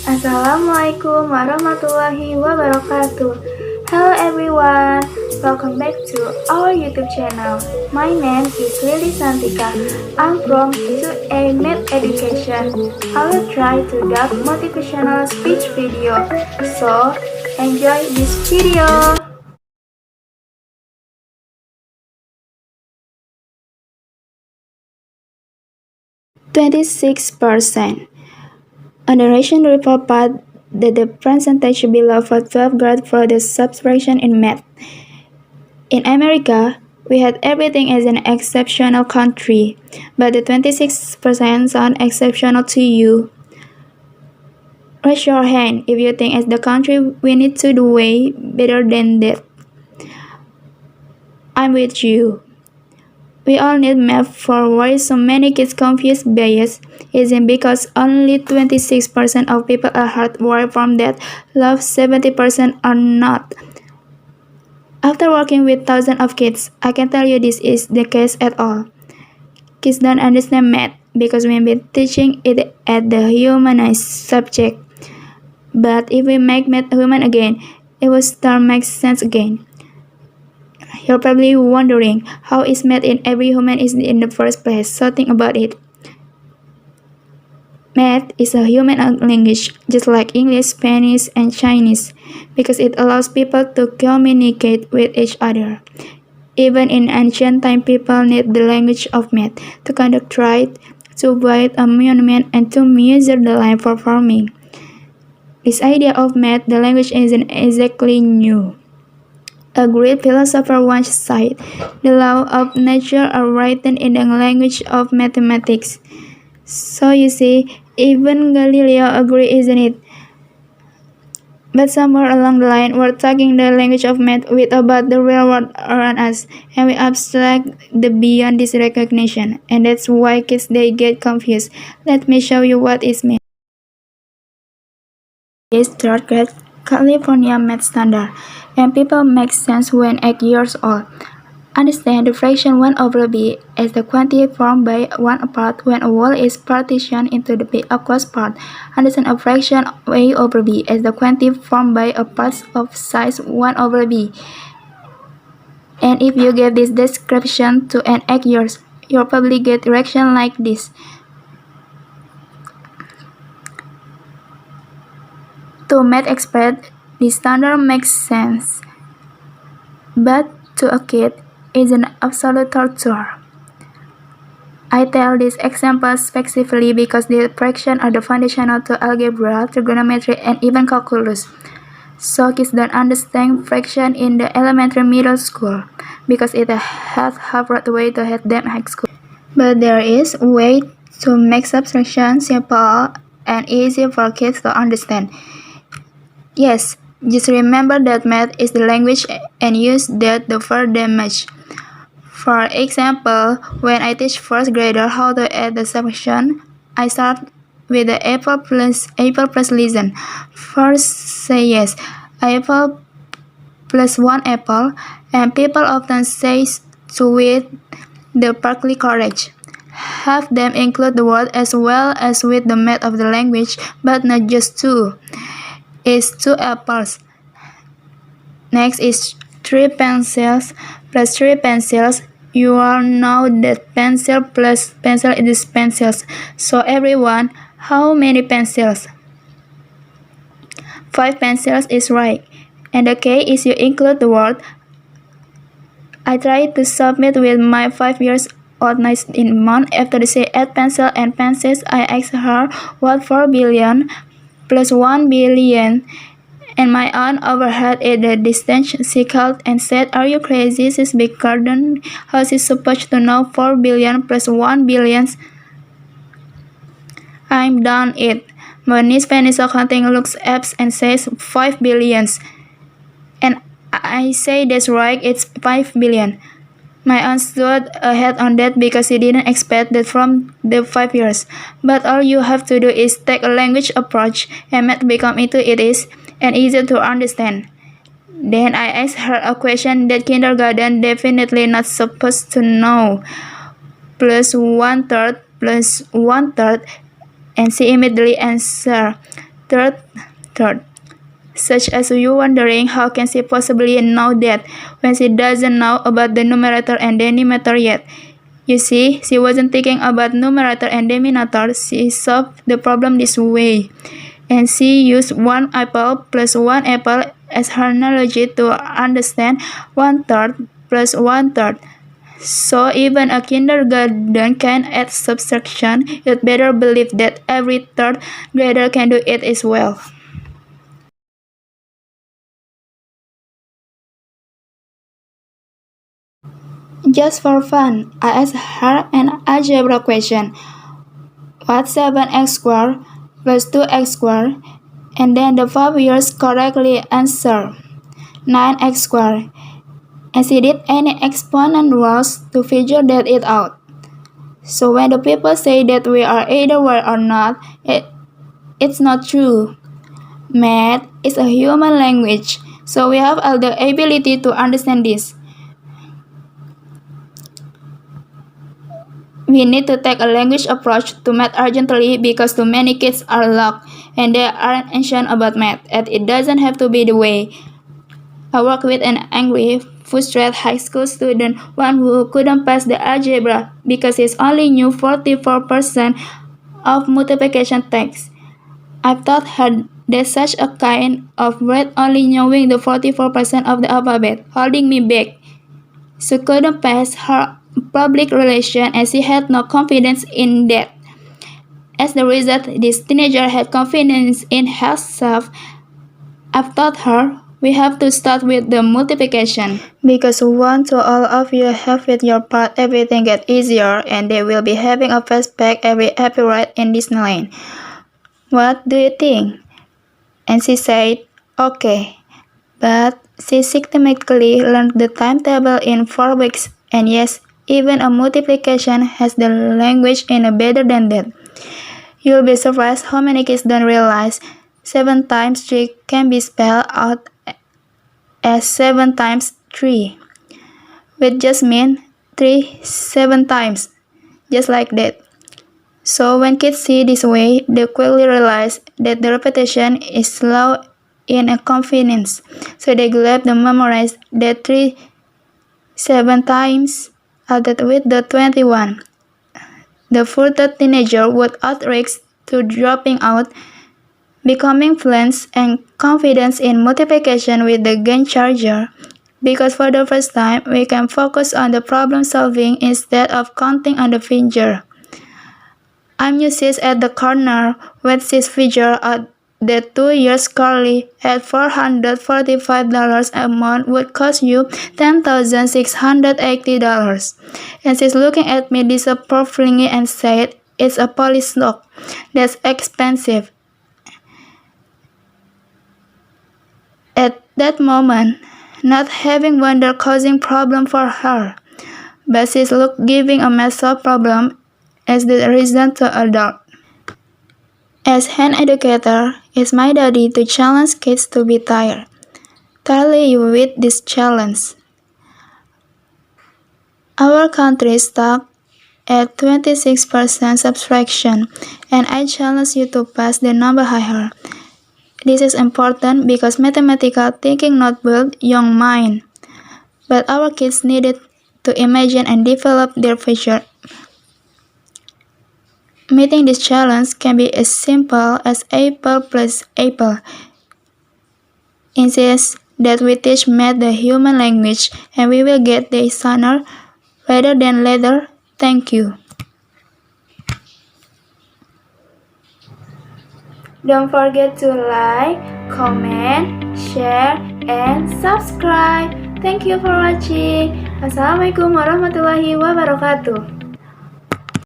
Assalamualaikum warahmatullahi wabarakatuh. Hello everyone, welcome back to our YouTube channel. My name is Lily Santika. I'm from 2A Math Education. I will try to dub motivational speech video. So, enjoy this video. "26%. A narration report that the percentage below for 12th grade for the subtraction in math. In America, we had everything as an exceptional country, but the 26% sound exceptional to you. Raise your hand if you think as the country we need to do way better than that. I'm with you. We all need math for why so many kids confused bias isn't because only 26% of people are hardwired from that love 70% are not. After working with thousands of kids, I can tell you this is the case at all. Kids don't understand math because we've been teaching it at the humanized subject. But if we make math human again, it will start make sense again. You're probably wondering how is math in every human is in the first place, so think about it. Math is a human language, just like English, Spanish, and Chinese, because it allows people to communicate with each other. Even in ancient time, people need the language of math to conduct trade, to build a monument, and to measure the land for farming. This idea of math, the language, isn't exactly new. A great philosopher once said, "The laws of nature are written in the language of mathematics." So you see, even Galileo agreed, isn't it? But somewhere along the line, we're talking the language of math with about the real world around us, and we abstract the beyond this recognition, and that's why kids they get confused. Let me show you what is math. Is third grade California math standard, and people make sense when 8 years old. Understand the fraction 1 over b as the quantity formed by 1 part when a whole is partitioned into the b equals part. Understand a fraction a over b as the quantity formed by a part of size 1 over b. And if you give this description to an 8 years, you'll probably get reaction like this. To math expert, this standard makes sense. But to a kid, it's an absolute torture. I tell this example specifically because the fractions are the foundational to algebra, trigonometry, and even calculus. So kids don't understand fraction in the elementary middle school because it has half the way to have them high school. But there is a way to make subtraction simple and easy for kids to understand. Yes, just remember that math is the language and use that to further match. For example, when I teach first grader how to add the subtraction, I start with the apple plus listen. First say yes, apple plus 1 apple, and people often say to it the partly correct. Have them include the word as well as with the math of the language, but not just two. It's 2 apples. Next is 3 pencils plus 3 pencils. You all know that pencil plus pencil is pencils. So everyone, how many pencils? 5 pencils is right. And the key is you include the word. I tried to submit with my 5 years old niece in month after they say add pencil and pencils. I asked her what 4 billion plus 1 billion, and my aunt overheard it the distance. She called and said, "Are you crazy? She's big garden. How is she supposed to know 4 billion plus 1 billion? I'm done it. My niece finishes accounting, looks up and says 5 billions. And I say that's right, it's 5 billion. My aunt stood ahead on that because she didn't expect that from the 5 years. But all you have to do is take a language approach and math become into it is and easy to understand. Then I asked her a question that kindergarten definitely not supposed to know. Plus 1/3 plus 1/3, and she immediately answered Third, such as you wondering how can she possibly know that when she doesn't know about the numerator and denominator yet. You see, she wasn't thinking about numerator and denominator. She solved the problem this way. And she used 1 apple plus 1 apple as her analogy to understand 1/3 plus 1/3. So even a kindergarten can add subtraction. You'd better believe that every third grader can do it as well. Just for fun, I asked her an algebra question. What's 7x squared plus 2x squared? And then the 5 years correctly answered 9x squared. And she did any exponent rules to figure that it out. So when the people say that we are either right or not, it's not true. Math is a human language, so we have all the ability to understand this. We need to take a language approach to math urgently because too many kids are lost and they aren't ancient about math, and it doesn't have to be the way. I work with an angry, frustrated high school student, one who couldn't pass the algebra because he only knew 44% of multiplication text. I've taught her that such a kind of read only knowing the 44% of the alphabet, holding me back. She couldn't pass her public relation and she had no confidence in that. As the result, this teenager had confidence in herself. I've taught her we have to start with the multiplication. Because once all of you have with your part, everything gets easier and they will be having a fast pack every ride in Disneyland. What do you think? And she said, okay. But she systematically learned the timetable in 4 weeks, and yes, even a multiplication has the language in a better than that. You'll be surprised how many kids don't realize 7 times 3 can be spelled out as 7 times 3, which just means 3 7 times, just like that. So when kids see this way, they quickly realize that the repetition is slow in a confidence. So they grab the memorize that 3 7 times added with the 21. The further teenager would outrisk to dropping out, becoming fluent and confident in multiplication with the game changer, because for the first time we can focus on the problem solving instead of counting on the finger. I'm used at the corner when she figured out that 2 years Carly at $445 a month would cost you $10,680. And she's looking at me disapprovingly and said, it's a police dog. That's expensive. At that moment, not having wonder causing problem for her, but she's giving a massive problem as the reason to adult. As an educator, it's my duty to challenge kids to be tired. Tell you with this challenge. Our country is stuck at 26% subtraction, and I challenge you to pass the number higher. This is important because mathematical thinking not build young mind, but our kids needed to imagine and develop their future. Meeting this challenge can be as simple as apple plus apple. Insist that we teach math the human language and we will get there sooner rather than later. Thank you. Don't forget to like, comment, share, and subscribe. Thank you for watching. Assalamualaikum warahmatullahi wabarakatuh.